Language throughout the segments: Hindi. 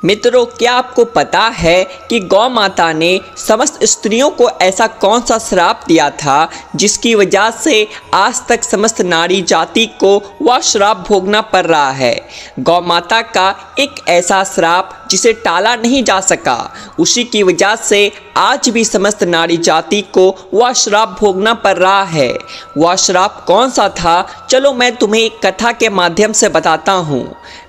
मित्रों, क्या आपको पता है कि गौ माता ने समस्त स्त्रियों को ऐसा कौन सा श्राप दिया था जिसकी वजह से आज तक समस्त नारी जाति को वह श्राप भोगना पड़ रहा है। गौ माता का एक ऐसा श्राप जिसे टाला नहीं जा सका, उसी की वजह से आज भी समस्त नारी जाति को वह श्राप भोगना पड़ रहा है। वह श्राप कौन सा था, चलो मैं तुम्हें एक कथा के माध्यम से बताता हूँ।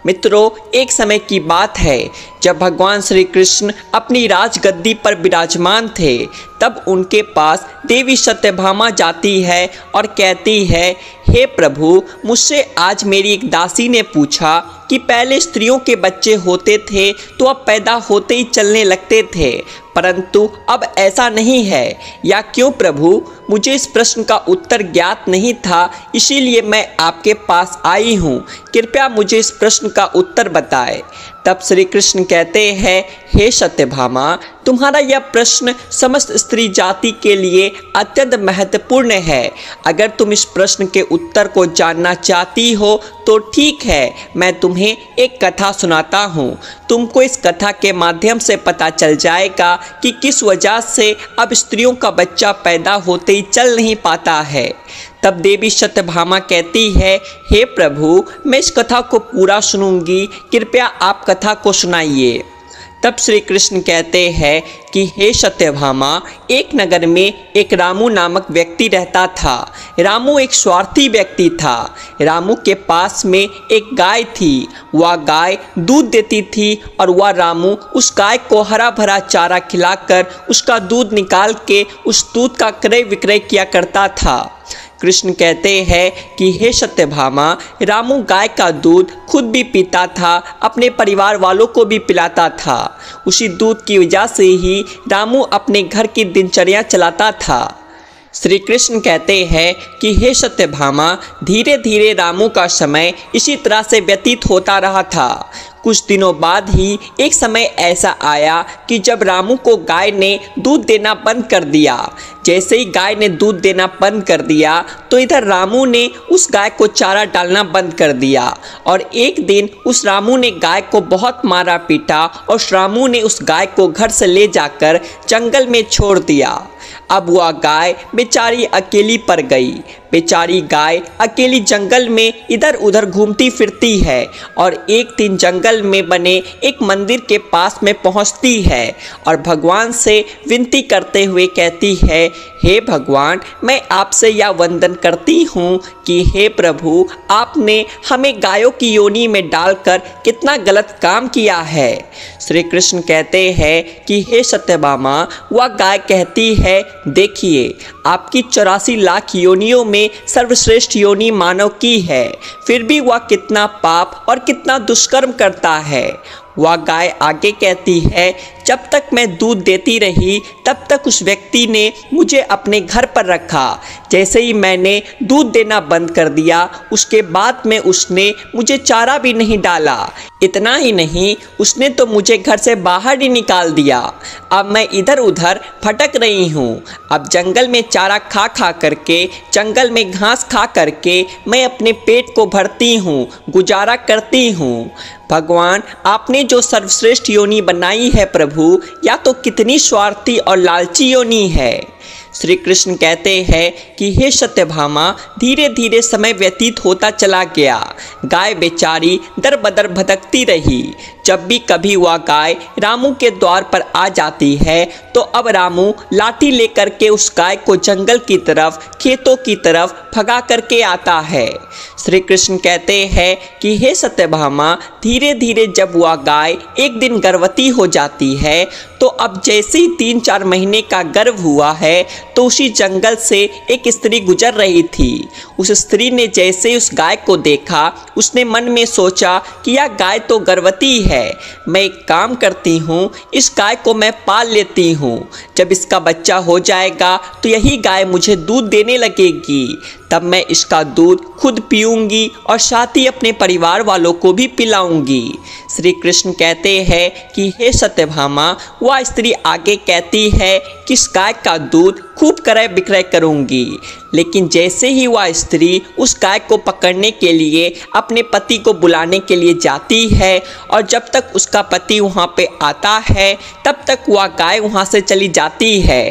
मित्रों, एक समय की बात है जब भगवान श्री कृष्ण अपनी राजगद्दी पर विराजमान थे, तब उनके पास देवी सत्यभामा जाती है और कहती है, हे प्रभु, मुझसे आज मेरी एक दासी ने पूछा कि पहले स्त्रियों के बच्चे होते थे तो अब पैदा होते ही चलने लगते थे, परंतु अब ऐसा नहीं है। या क्यों प्रभु? मुझे इस प्रश्न का उत्तर ज्ञात नहीं था, इसीलिए मैं आपके पास आई हूँ। कृपया मुझे इस प्रश्न का उत्तर बताएं। तब श्री कृष्ण कहते हैं, हे सत्यभामा, तुम्हारा यह प्रश्न समस्त स्त्री जाति के लिए अत्यंत महत्वपूर्ण है। अगर तुम इस प्रश्न के उत्तर को जानना चाहती हो तो ठीक है, मैं तुम्हें एक कथा सुनाता हूँ। तुमको इस कथा के माध्यम से पता चल जाएगा कि किस वजह से अब स्त्रियों का बच्चा पैदा होते ही चल नहीं पाता है। तब देवी सत्यभामा कहती है, हे प्रभु, मैं इस कथा को पूरा सुनूंगी, कृपया आप कथा को सुनाइए। तब श्री कृष्ण कहते हैं कि हे सत्यभामा, एक नगर में एक रामू नामक व्यक्ति रहता था। रामू एक स्वार्थी व्यक्ति था। रामू के पास में एक गाय थी। वह गाय दूध देती थी और वह रामू उस गाय को हरा भरा चारा खिलाकर उसका दूध निकाल के उस दूध का क्रय विक्रय किया करता था। कृष्ण कहते हैं कि हे सत्यभामा, रामू गाय का दूध खुद भी पीता था, अपने परिवार वालों को भी पिलाता था। उसी दूध की वजह से ही रामू अपने घर की दिनचर्या चलाता था। श्री कृष्ण कहते हैं कि हे सत्यभामा, धीरे धीरे रामू का समय इसी तरह से व्यतीत होता रहा था। कुछ दिनों बाद ही एक समय ऐसा आया कि जब रामू को गाय ने दूध देना बंद कर दिया। जैसे ही गाय ने दूध देना बंद कर दिया तो इधर रामू ने उस गाय को चारा डालना बंद कर दिया और एक दिन उस रामू ने गाय को बहुत मारा पीटा और उस रामू ने उस गाय को घर से ले जाकर जंगल में छोड़ दिया। अब वह गाय बेचारी अकेली पड़ गई। बेचारी गाय अकेली जंगल में इधर उधर घूमती फिरती है और एक दिन जंगल में बने एक मंदिर के पास में पहुंचती है और भगवान से विनती करते हुए कहती है, हे भगवान, मैं आपसे यह वंदन करती हूँ कि हे प्रभु, आपने हमें गायों की योनि में डालकर कितना गलत काम किया है। श्री कृष्ण कहते हैं कि हे सत्यभामा, वह गाय कहती है, देखिए, आपकी 84 लाख योनियों में सर्वश्रेष्ठ योनि मानव की है, फिर भी वह कितना पाप और कितना दुष्कर्म करता है। वह गाय आगे कहती है, जब तक मैं दूध देती रही तब तक उस व्यक्ति ने मुझे अपने घर पर रखा। जैसे ही मैंने दूध देना बंद कर दिया, उसके बाद में उसने मुझे चारा भी नहीं डाला। इतना ही नहीं, उसने तो मुझे घर से बाहर ही निकाल दिया। अब मैं इधर उधर भटक रही हूँ। अब जंगल में चारा खा खा करके, जंगल में घास खा करके मैं अपने पेट को भरती हूँ, गुजारा करती हूँ। भगवान, आपने जो सर्वश्रेष्ठ योनि बनाई है प्रभु, या तो कितनी स्वार्थी और लालची योनि है। श्री कृष्ण कहते हैं कि हे सत्यभामा, धीरे धीरे समय व्यतीत होता चला गया। गाय बेचारी दर बदर भटकती रही। जब भी कभी वह गाय रामू के द्वार पर आ जाती है तो अब रामू लाठी लेकर के उस गाय को जंगल की तरफ, खेतों की तरफ भगा करके आता है। श्री कृष्ण कहते हैं कि हे सत्यभामा, धीरे धीरे जब वह गाय एक दिन गर्भवती हो जाती है तो अब जैसे ही 3-4 महीने का गर्भ हुआ है तो उसी जंगल से एक स्त्री गुजर रही थी। उस स्त्री ने जैसे ही उस गाय को देखा, उसने मन में सोचा कि यह गाय तो गर्भवती है, मैं एक काम करती हूँ, इस गाय को मैं पाल लेती हूँ। जब इसका बच्चा हो जाएगा तो यही गाय मुझे दूध देने लगेगी, तब मैं इसका दूध खुद पीऊँगी और साथ ही अपने परिवार वालों को भी पिलाऊंगी। श्री कृष्ण कहते हैं कि हे सत्यभामा, वह स्त्री आगे कहती है कि इस गाय का दूध खूब क्रय विक्रय करूंगी। लेकिन जैसे ही वह स्त्री उस गाय को पकड़ने के लिए अपने पति को बुलाने के लिए जाती है और जब तक उसका पति वहाँ पे आता है तब तक वह गाय वहाँ से चली जाती है।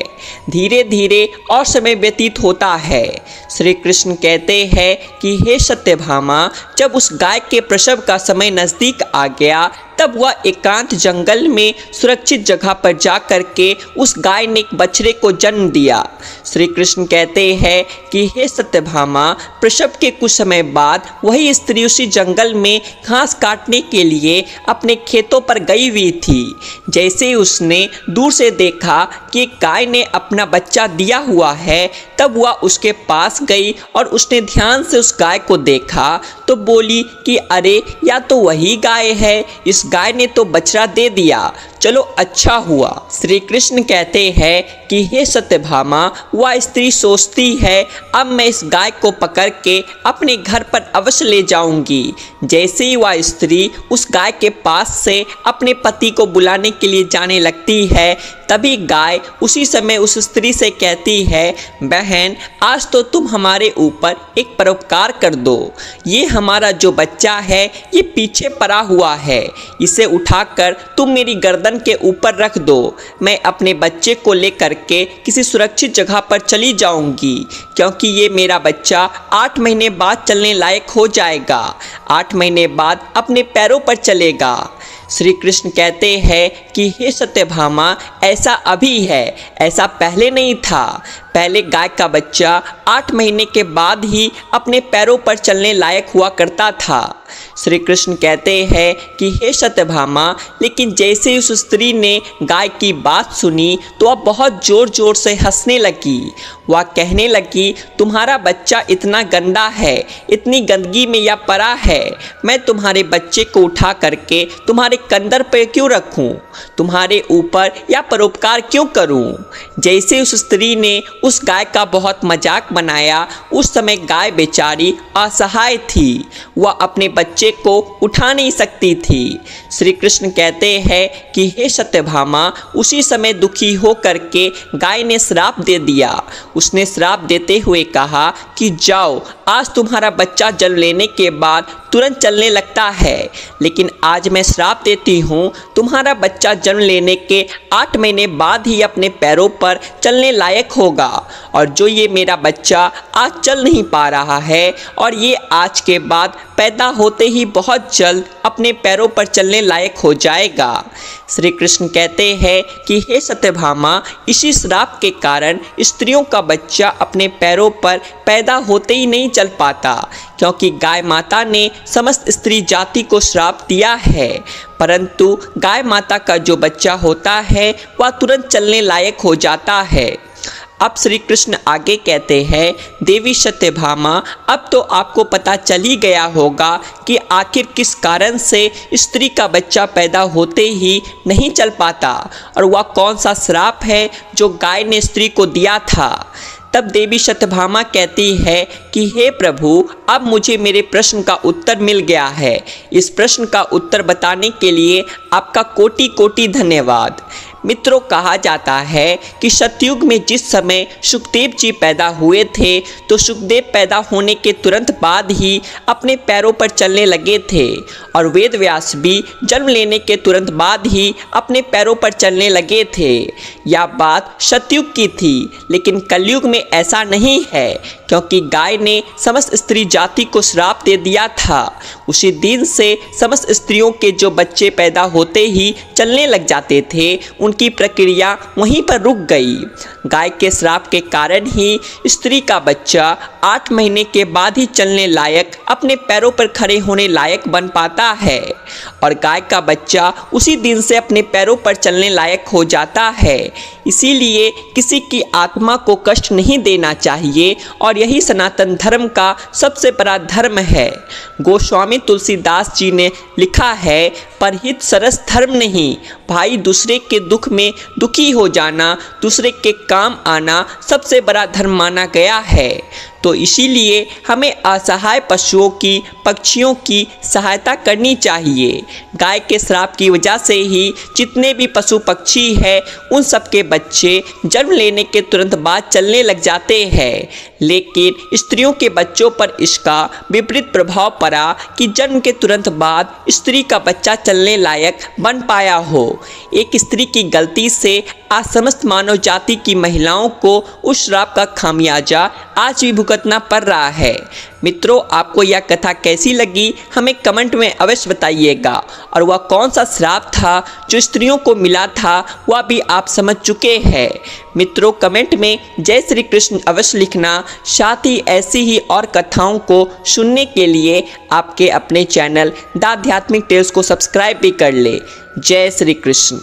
धीरे धीरे और समय व्यतीत होता है। श्री कृष्ण कहते हैं कि हे सत्यभामा, जब उस गाय के प्रसव का समय नज़दीक आ गया तब वह एकांत जंगल में सुरक्षित जगह पर जा करके उस गाय ने एक बछड़े को जन्म दिया। श्री कृष्ण कहते हैं कि हे सत्यभामा, प्रसव के कुछ समय बाद वही स्त्री उसी जंगल में घास काटने के लिए अपने खेतों पर गई हुई थी। जैसे उसने दूर से देखा कि गाय ने अपना बच्चा दिया हुआ है तब वह उसके पास गई और उसने ध्यान से उस गाय को देखा तो बोली कि अरे, या तो वही गाय है, इस गाय ने तो बछड़ा दे दिया, चलो अच्छा हुआ। श्री कृष्ण कहते हैं कि हे सत्यभामा, वह स्त्री सोचती है अब मैं इस गाय को पकड़ के अपने घर पर अवश्य ले जाऊंगी। जैसे ही वह स्त्री उस गाय के पास से अपने पति को बुलाने के लिए जाने लगती है तभी गाय उसी समय उस स्त्री से कहती है, बहन, आज तो तुम हमारे ऊपर एक परोपकार कर दो। ये हमारा जो बच्चा है ये पीछे पड़ा हुआ है, इसे उठाकर तुम मेरी गर्दन के ऊपर रख दो। मैं अपने बच्चे को लेकर के किसी सुरक्षित जगह पर चली जाऊंगी, क्योंकि ये मेरा बच्चा 8 महीने बाद चलने लायक हो जाएगा, 8 महीने बाद अपने पैरों पर चलेगा। श्री कृष्ण कहते हैं कि हे सत्यभामा, ऐसा अभी है, ऐसा पहले नहीं था। पहले गाय का बच्चा 8 महीने के बाद ही अपने पैरों पर चलने लायक हुआ करता था। श्री कृष्ण कहते हैं कि हे सत्यभामा, लेकिन जैसे ही उस स्त्री ने गाय की बात सुनी तो वह बहुत ज़ोर ज़ोर से हंसने लगी। वह कहने लगी, तुम्हारा बच्चा इतना गंदा है, इतनी गंदगी में यह पड़ा है, मैं तुम्हारे बच्चे को उठा करके तुम्हारे कंधर पर क्यों रखूं, तुम्हारे ऊपर या परोपकार क्यों करूं। जैसे उस स्त्री ने उस गाय का बहुत मजाक बनाया, उस समय गाय बेचारी असहाय थी, वह अपने बच्चे को उठा नहीं सकती थी। श्री कृष्ण कहते हैं कि हे सत्यभामा, उसी समय दुखी हो करके गाय ने श्राप दे दिया। उसने श्राप देते हुए कहा कि जाओ, आज तुम्हारा बच्चा जन्म लेने के बाद तुरंत चलने लगता है, लेकिन आज मैं श्राप देती हूँ, तुम्हारा बच्चा जन्म लेने के 8 महीने बाद ही अपने पैरों पर चलने लायक होगा। और जो ये मेरा बच्चा आज चल नहीं पा रहा है और ये आज के बाद पैदा होते ही बहुत जल्द अपने पैरों पर चलने लायक हो जाएगा। श्री कृष्ण कहते हैं कि हे सत्यभामा, इसी श्राप के कारण स्त्रियों का बच्चा अपने पैरों पर पैदा होते ही नहीं चल पाता, क्योंकि गाय माता ने समस्त स्त्री जाति को श्राप दिया है। परंतु गाय माता का जो बच्चा होता है वह तुरंत चलने लायक हो जाता है। अब श्री कृष्ण आगे कहते हैं, देवी सत्यभामा, अब तो आपको पता चल ही गया होगा कि आखिर किस कारण से स्त्री का बच्चा पैदा होते ही नहीं चल पाता और वह कौन सा श्राप है जो गाय ने स्त्री को दिया था। तब देवी सत्यभामा कहती है कि हे प्रभु, अब मुझे मेरे प्रश्न का उत्तर मिल गया है। इस प्रश्न का उत्तर बताने के लिए आपका कोटि कोटि धन्यवाद। मित्रों, कहा जाता है कि सतयुग में जिस समय सुखदेव जी पैदा हुए थे तो सुखदेव पैदा होने के तुरंत बाद ही अपने पैरों पर चलने लगे थे और वेद व्यास भी जन्म लेने के तुरंत बाद ही अपने पैरों पर चलने लगे थे। यह बात सतयुग की थी, लेकिन कलयुग में ऐसा नहीं है, क्योंकि गाय ने समस्त स्त्री जाति को श्राप दे दिया था। उसी दिन से समस्त स्त्रियों के जो बच्चे पैदा होते ही चलने लग जाते थे उनकी प्रक्रिया वहीं पर रुक गई। गाय के श्राप के कारण ही स्त्री का बच्चा 8 महीने के बाद ही चलने लायक, अपने पैरों पर खड़े होने लायक बन पाता है और गाय का बच्चा उसी दिन से अपने पैरों पर चलने लायक हो जाता है। इसीलिए किसी की आत्मा को कष्ट नहीं देना चाहिए और यही सनातन धर्म का सबसे बड़ा धर्म है। गोस्वामी तुलसीदास जी ने लिखा है, परहित सरस धर्म नहीं, भाई दूसरे के दुख में दुखी हो जाना, दूसरे के काम आना सबसे बड़ा धर्म माना गया है। तो इसीलिए हमें असहाय पशुओं की, पक्षियों की सहायता करनी चाहिए। गाय के श्राप की वजह से ही जितने भी पशु पक्षी हैं उन सब के बच्चे जन्म लेने के तुरंत बाद चलने लग जाते हैं, लेकिन स्त्रियों के बच्चों पर इसका विपरीत प्रभाव पड़ा कि जन्म के तुरंत बाद स्त्री का बच्चा चलने लायक बन पाया हो। एक स्त्री की गलती से आज समस्त मानव जाति की महिलाओं को उस श्राप का खामियाजा आज भी भुगतना पड़ रहा है। मित्रों, आपको यह कथा कैसी लगी हमें कमेंट में अवश्य बताइएगा, और वह कौन सा श्राप था जो स्त्रियों को मिला था वह भी आप समझ चुके हैं। मित्रों, कमेंट में जय श्री कृष्ण अवश्य लिखना। साथ ही ऐसी ही और कथाओं को सुनने के लिए आपके अपने चैनल द आध्यात्मिक टेल्स को सब्सक्राइब भी कर ले। जय श्री कृष्ण।